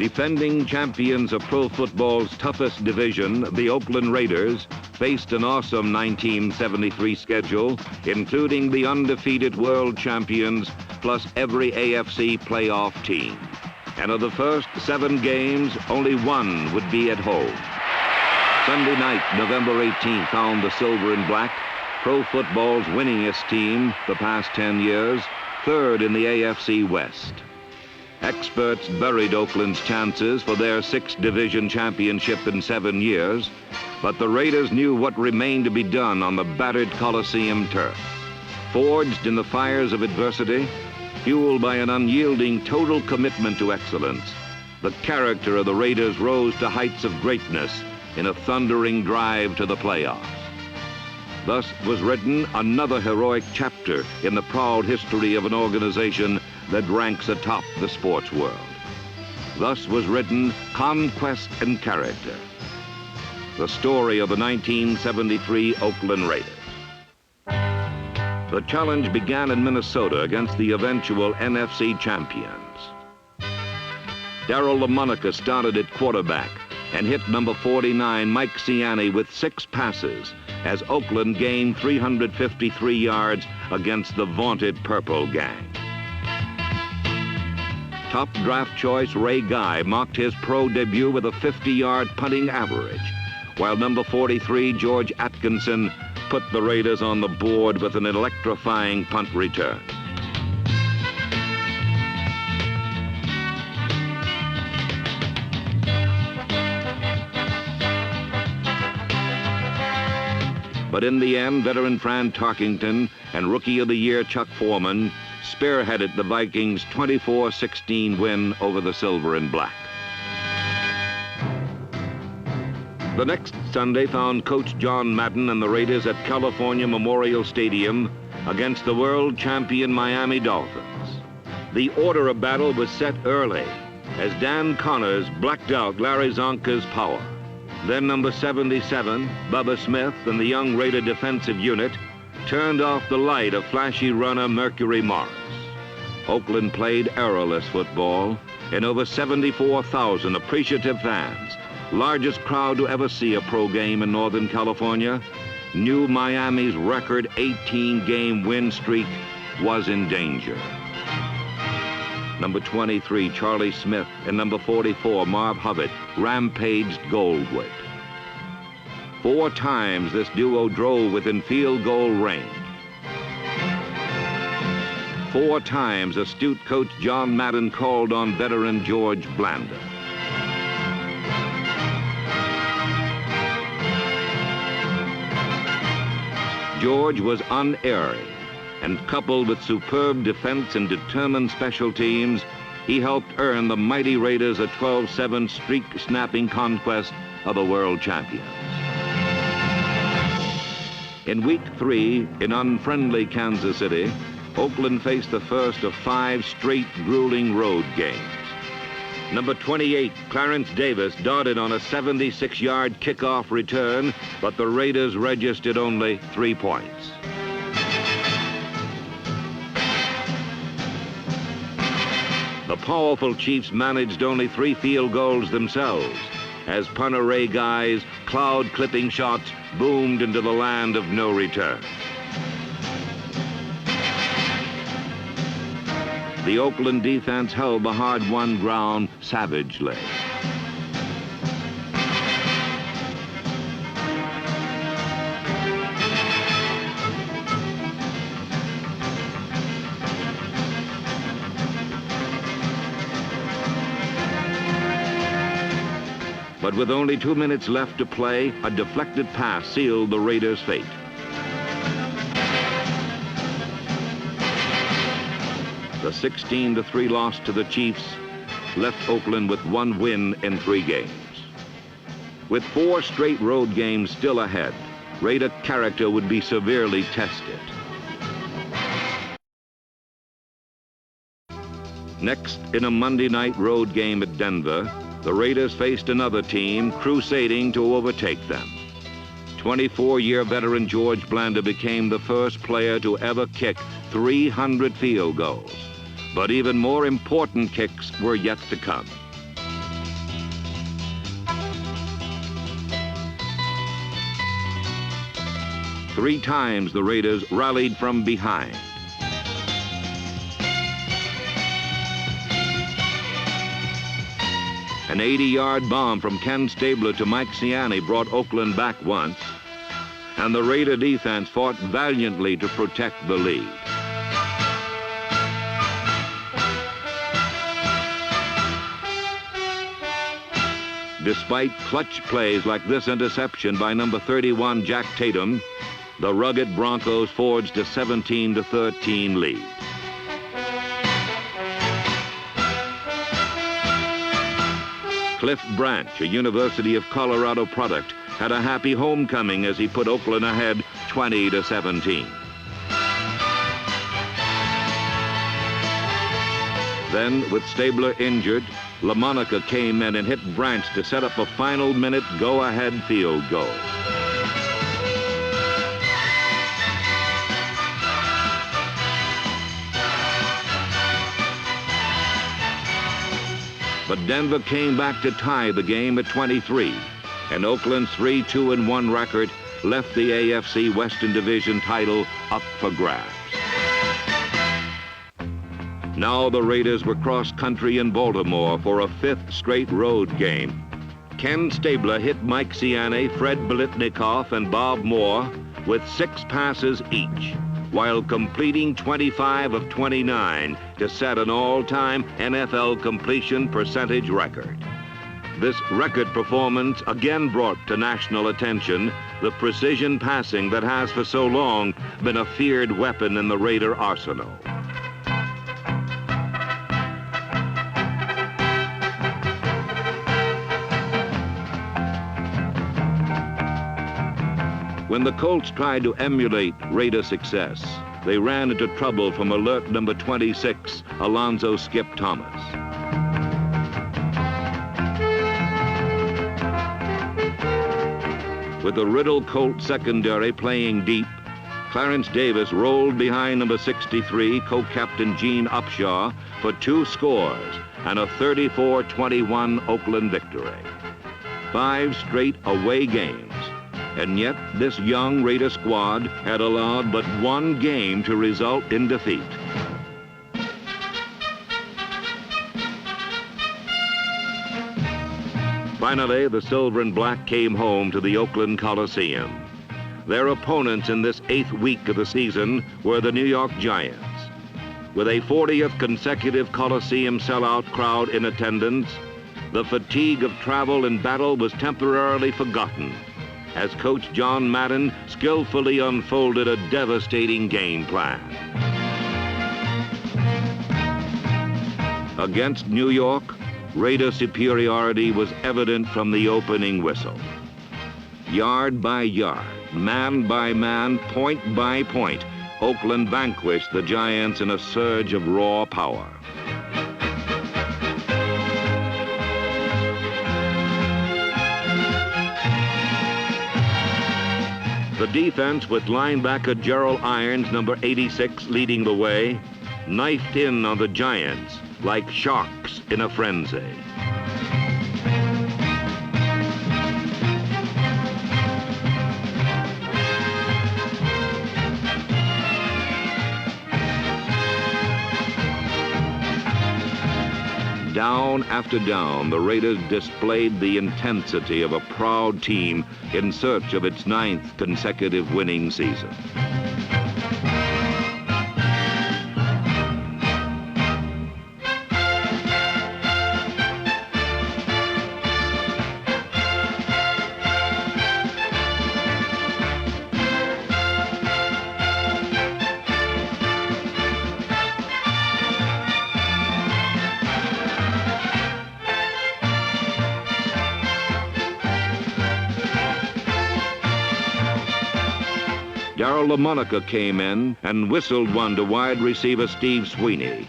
Defending champions of pro football's toughest division, the Oakland Raiders faced an awesome 1973 schedule, including the undefeated world champions, plus every AFC playoff team. And of the first 7 games, only one would be at home. Sunday night, November 18th, found the Silver and Black, pro football's winningest team the past 10 years, third in the AFC West. Experts buried Oakland's chances for their 6th division championship in 7 years, but the Raiders knew what remained to be done on the battered Coliseum turf. Forged in the fires of adversity, fueled by an unyielding total commitment to excellence, the character of the Raiders rose to heights of greatness in a thundering drive to the playoffs. Thus was written another heroic chapter in the proud history of an organization that ranks atop the sports world. Thus was written Conquest and Character, the story of the 1973 Oakland Raiders. The challenge began in Minnesota against the eventual NFC champions. Darryl LaMonica started at quarterback and hit number 49, Mike Ciani, with 6 passes as Oakland gained 353 yards against the vaunted Purple Gang. Top draft choice Ray Guy marked his pro debut with a 50-yard punting average, while number 43, George Atkinson, put the Raiders on the board with an electrifying punt return. But in the end, veteran Fran Tarkington and Rookie of the Year Chuck Foreman spearheaded the Vikings' 24-16 win over the Silver and Black. The next Sunday found Coach John Madden and the Raiders at California Memorial Stadium against the world champion Miami Dolphins. The order of battle was set early as Dan Connors blacked out Larry Zonka's power. Then number 77, Bubba Smith, and the young Raider defensive unit turned off the light of flashy runner Mercury Morris. Oakland played errorless football in over 74,000 appreciative fans, largest crowd to ever see a pro game in Northern California. Knew Miami's record 18-game win streak was in danger. Number 23, Charlie Smith, and number 44, Marv Hubbard, rampaged Goldwood. 4 times this duo drove within field goal range. 4 times astute coach John Madden called on veteran George Blanda. George was unerring, and coupled with superb defense and determined special teams, he helped earn the mighty Raiders a 12-7 streak-snapping conquest of the world champions. In week 3, in unfriendly Kansas City, Oakland faced the first of 5 straight grueling road games. Number 28, Clarence Davis, darted on a 76-yard kickoff return, but the Raiders registered only 3 points. The powerful Chiefs managed only 3 field goals themselves as punter Ray Guy's cloud-clipping shots boomed into the land of no return. The Oakland defense held the hard-won ground savagely. But with only 2 minutes left to play, a deflected pass sealed the Raiders' fate. The 16-3 loss to the Chiefs left Oakland with 1 win in 3 games. With 4 straight road games still ahead, Raider character would be severely tested. Next, in a Monday night road game at Denver, the Raiders faced another team crusading to overtake them. 24-year veteran George Blanda became the first player to ever kick 300 field goals. But even more important kicks were yet to come. 3 times the Raiders rallied from behind. An 80-yard bomb from Ken Stabler to Mike Ciani brought Oakland back once, and the Raider defense fought valiantly to protect the lead. Despite clutch plays like this interception by number 31 Jack Tatum, the rugged Broncos forged a 17-13 lead. Cliff Branch, a University of Colorado product, had a happy homecoming as he put Oakland ahead 20-17. Then, with Stabler injured, LaMonica came in and hit Branch to set up a final minute go-ahead field goal. But Denver came back to tie the game at 23, and Oakland's 3-2-1 record left the AFC Western Division title up for grabs. Now the Raiders were cross-country in Baltimore for a 5th straight road game. Ken Stabler hit Mike Ciani, Fred Biletnikoff, and Bob Moore with 6 passes each, while completing 25 of 29 to set an all-time NFL completion percentage record. This record performance again brought to national attention the precision passing that has for so long been a feared weapon in the Raider arsenal. When the Colts tried to emulate Raider success, they ran into trouble from alert number 26, Alonzo Skip Thomas. With the Riddle Colt secondary playing deep, Clarence Davis rolled behind number 63, co-captain Gene Upshaw, for 2 scores and a 34-21 Oakland victory. 5 straight away games. And yet, this young Raider squad had allowed but 1 game to result in defeat. Finally, the Silver and Black came home to the Oakland Coliseum. Their opponents in this 8th week of the season were the New York Giants. With a 40th consecutive Coliseum sellout crowd in attendance, the fatigue of travel and battle was temporarily forgotten, as Coach John Madden skillfully unfolded a devastating game plan. Against New York, Raider superiority was evident from the opening whistle. Yard by yard, man by man, point by point, Oakland vanquished the Giants in a surge of raw power. The defense, with linebacker Gerald Irons, number 86, leading the way, knifed in on the Giants like sharks in a frenzy. Down after down, the Raiders displayed the intensity of a proud team in search of its 9th consecutive winning season. Darryl LaMonica came in and whistled one to wide receiver Steve Sweeney.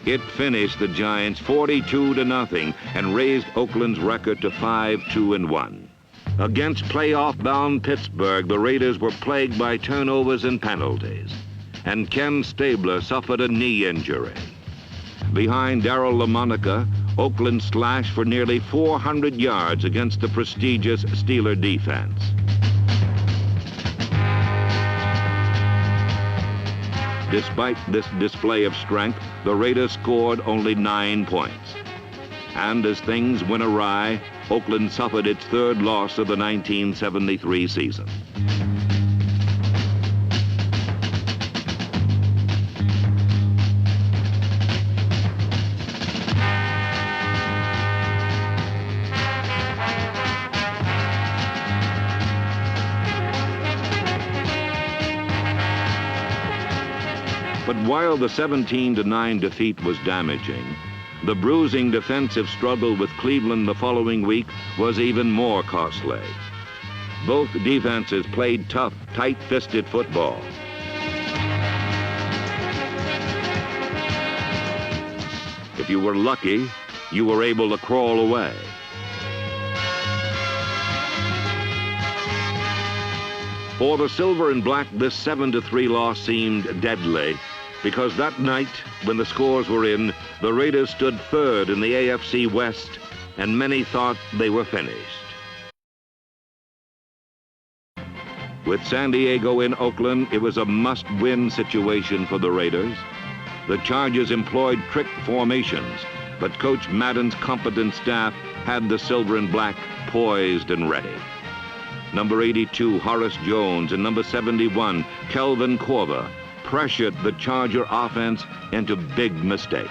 It finished the Giants 42-0 and raised Oakland's record to 5-2-1. Against playoff-bound Pittsburgh, the Raiders were plagued by turnovers and penalties, and Ken Stabler suffered a knee injury. Behind Darryl LaMonica, Oakland slashed for nearly 400 yards against the prestigious Steeler defense. Despite this display of strength, the Raiders scored only 9 points. And as things went awry, Oakland suffered its third loss of the 1973 season. But while the 17-9 defeat was damaging, the bruising defensive struggle with Cleveland the following week was even more costly. Both defenses played tough, tight-fisted football. If you were lucky, you were able to crawl away. For the Silver and Black, this 7-3 loss seemed deadly, because that night, when the scores were in, the Raiders stood third in the AFC West, and many thought they were finished. With San Diego in Oakland, it was a must-win situation for the Raiders. The Chargers employed trick formations, but Coach Madden's competent staff had the Silver and Black poised and ready. Number 82, Horace Jones, and number 71, Kelvin Corva, pressured the Charger offense into big mistakes.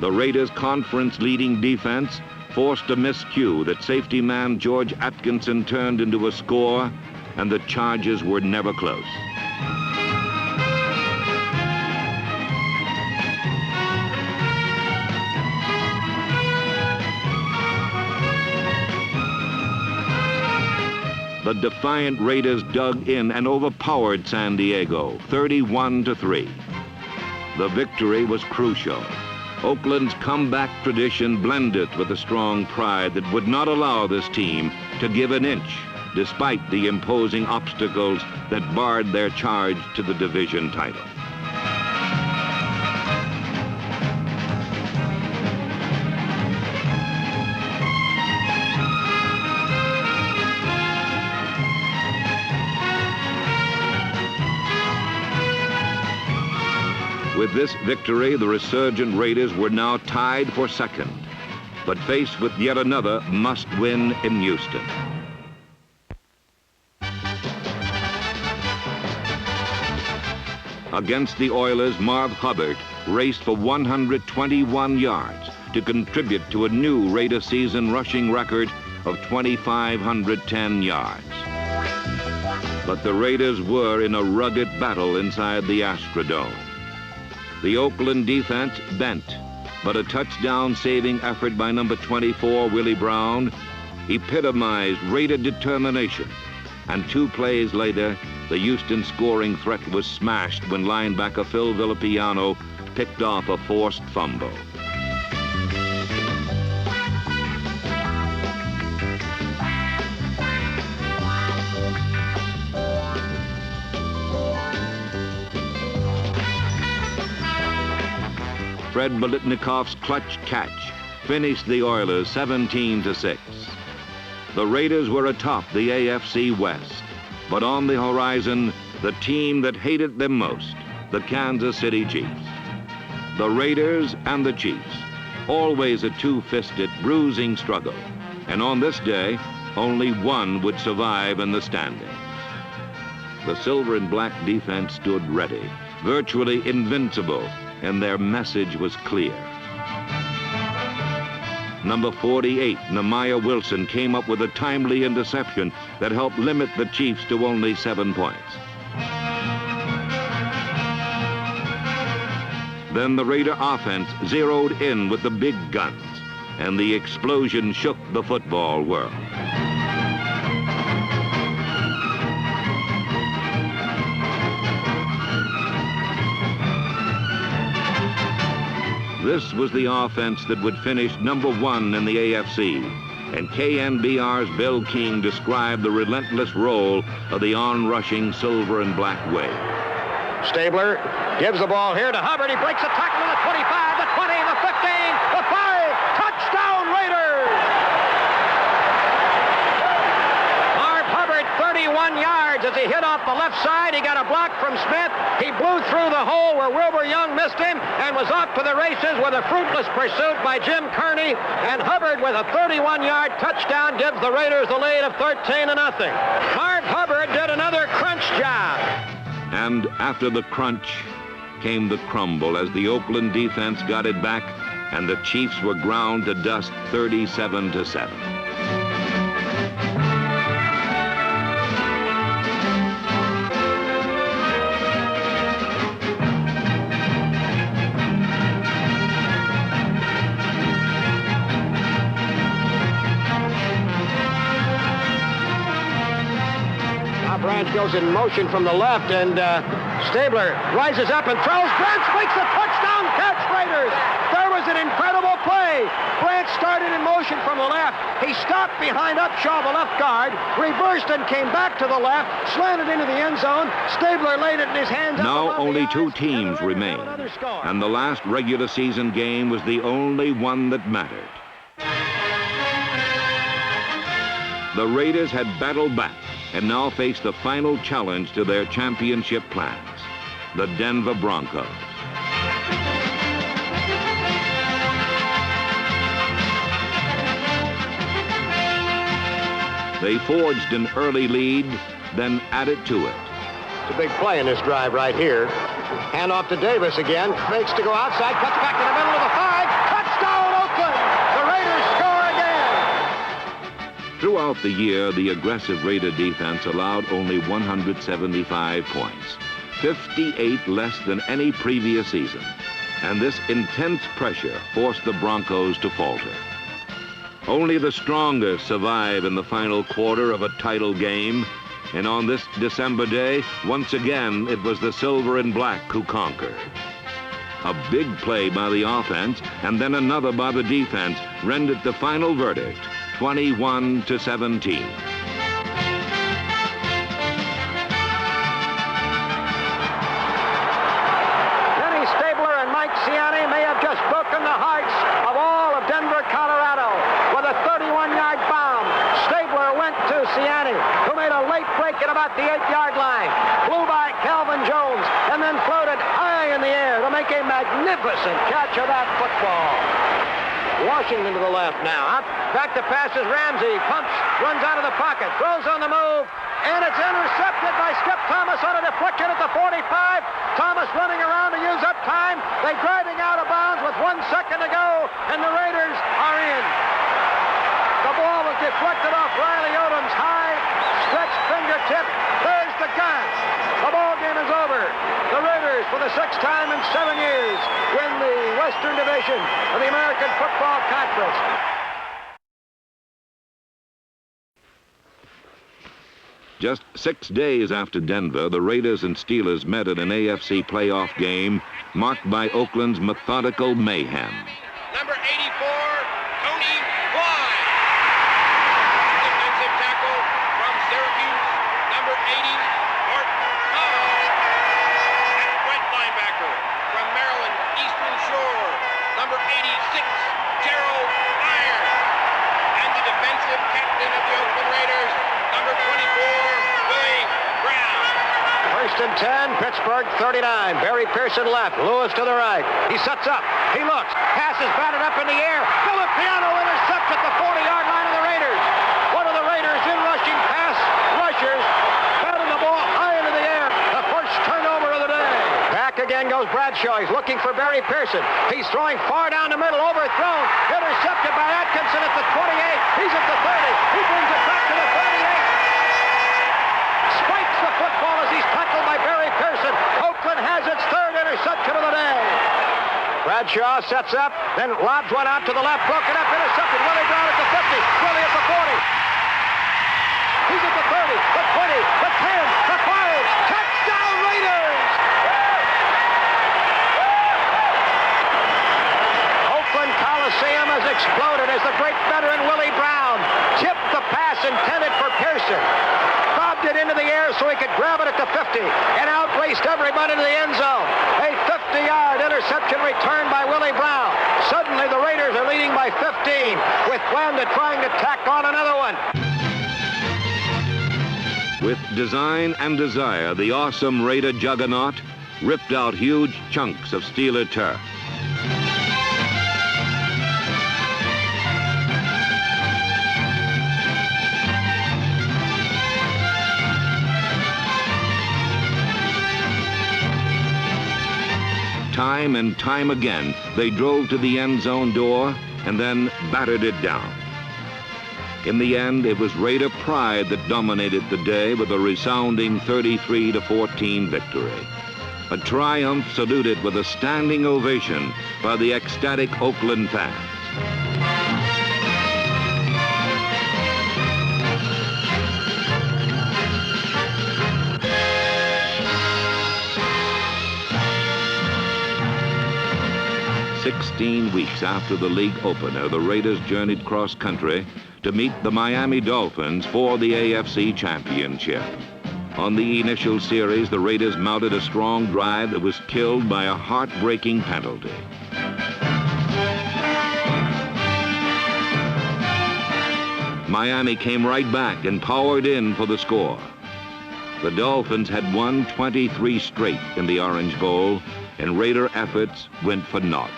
The Raiders' conference-leading defense forced a miscue that safety man George Atkinson turned into a score, and the Chargers were never close. The defiant Raiders dug in and overpowered San Diego, 31-3. The victory was crucial. Oakland's comeback tradition blended with a strong pride that would not allow this team to give an inch, despite the imposing obstacles that barred their charge to the division title. With this victory, the resurgent Raiders were now tied for second, but faced with yet another must-win in Houston. Against the Oilers, Marv Hubbard raced for 121 yards to contribute to a new Raider season rushing record of 2,510 yards. But the Raiders were in a rugged battle inside the Astrodome. The Oakland defense bent, but a touchdown-saving effort by number 24, Willie Brown, epitomized Raider determination. And 2 plays later, the Houston scoring threat was smashed when linebacker Phil Villapiano picked off a forced fumble. Fred Biletnikoff's clutch catch finished the Oilers 17-6. The Raiders were atop the AFC West, but on the horizon, the team that hated them most, the Kansas City Chiefs. The Raiders and the Chiefs, always a two-fisted, bruising struggle, and on this day, only one would survive in the standings. The Silver and Black defense stood ready, virtually invincible, and their message was clear. Number 48, Nehemiah Wilson, came up with a timely interception that helped limit the Chiefs to only 7 points. Then the Raider offense zeroed in with the big guns, and the explosion shook the football world. This was the offense that would finish number 1 in the AFC, and KNBR's Bill King described the relentless role of the on-rushing Silver and Black wave. Stabler gives the ball here to Hubbard. He breaks a tackle to the 25, the 20, the 15, the 5. Touchdown, Raiders! Marv Hubbard, 31 yards as he hit off the left side. He got a block from Smith. He blew through the hole where Wilbur Young missed him and was off to the races with a fruitless pursuit by Jim Kearney. And Hubbard, with a 31-yard touchdown, gives the Raiders the lead of 13-0. Marv Hubbard did another crunch job. And after the crunch came the crumble as the Oakland defense got it back and the Chiefs were ground to dust 37-7. Branch goes in motion from the left, and Stabler rises up and throws. Branch makes a touchdown catch, Raiders. There was an incredible play. Branch started in motion from the left. He stopped behind Upshaw, the left guard, reversed and came back to the left, slanted into the end zone. Stabler laid it in his hands. Now only two teams remain, and the last regular season game was the only one that mattered. The Raiders had battled back and now face the final challenge to their championship plans, the Denver Broncos. They forged an early lead, then added to it. It's a big play in this drive right here. Hand off to Davis again. Fakes to go outside, cuts back to the middle of the 5. Touchdown, Oakland! The Raiders score again! Throughout the year, the aggressive Raider defense allowed only 175 points, 58 less than any previous season. And this intense pressure forced the Broncos to falter. Only the strongest survive in the final quarter of a title game. And on this December day, once again, it was the silver and black who conquered. A big play by the offense and then another by the defense rendered the final verdict, 21-17. Denny Stabler and Mike Ciani may have just broken the hearts of all of Denver, Colorado, with a 31-yard bomb. Stabler went to Ciani, who made a late break at about the 8-yard line, flew by Calvin Jones, and then floated high in the air to make a magnificent catch of that football. Washington to the left now. Up, back to passes Ramsey. Pumps, runs out of the pocket, throws on the move, and it's intercepted by Skip Thomas on a deflection at the 45. Thomas running around to use up time. They driving out of bounds with 1 second to go, and the Raiders are in. The ball was deflected off Riley Odom's high stretched fingertip. There's the gun. The ball game is over. The Raiders, for the 6th time in 7 years, win the Western Division of the American Football Conference. Just 6 days after Denver, the Raiders and Steelers met in an AFC playoff game marked by Oakland's methodical mayhem. Number 84, Tony Fly. Defensive tackle from Syracuse. Number 80, Martin Thomas. And right linebacker from Maryland, Eastern Shore. Number 86, Gerald Iron. And the defensive captain of the Oakland Raiders, number 24, Willie Brown. 1st and 10, Pittsburgh 39. Barry Pearson left, Lewis to the right. He sets up, he looks, pass is batted up in the air. Filipiano intercepts at the 40-yard line of the Raiders. One of the Raiders in rushing pass rushers batted the ball high into the air. The first turnover of the day. Back again goes Bradshaw. He's looking for Barry Pearson. He's throwing far down the middle, overthrown, intercepted by Atkinson at the 28. He's at the 30. He brings it back to the 38. Spikes the football as he's tackled by Barry Pearson. Oakland has its 3rd interception of the day. Bradshaw sets up, then lobs one out to the left, broken up, intercepted. Willie Brown at the 50, Willie at the 40. He's at the 30, the 20, the 10, the 5. Touchdown Raiders! Oakland Coliseum has exploded as the great veteran Willie Brown tipped the pass intended for Pearson. Bobbed it into the air so he could grab it at the 50 and outraced everybody to the end zone. A 50-yard interception returned by Willie Brown. Suddenly the Raiders are leading by 15 with Blanda trying to tack on another one. With design and desire, the awesome Raider juggernaut ripped out huge chunks of Steeler turf. Time and time again, they drove to the end zone door and then battered it down. In the end, it was Raider pride that dominated the day with a resounding 33-14 victory. A triumph saluted with a standing ovation by the ecstatic Oakland fans. "16 weeks after the league opener, the Raiders journeyed cross-country to meet the Miami Dolphins for the AFC Championship. On the initial series, the Raiders mounted a strong drive that was killed by a heartbreaking penalty. Miami came right back and powered in for the score. The Dolphins had won 23 straight in the Orange Bowl, and Raider efforts went for naught.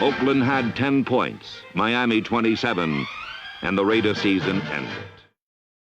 Oakland had 10 points, Miami 27, and the Raider season ended.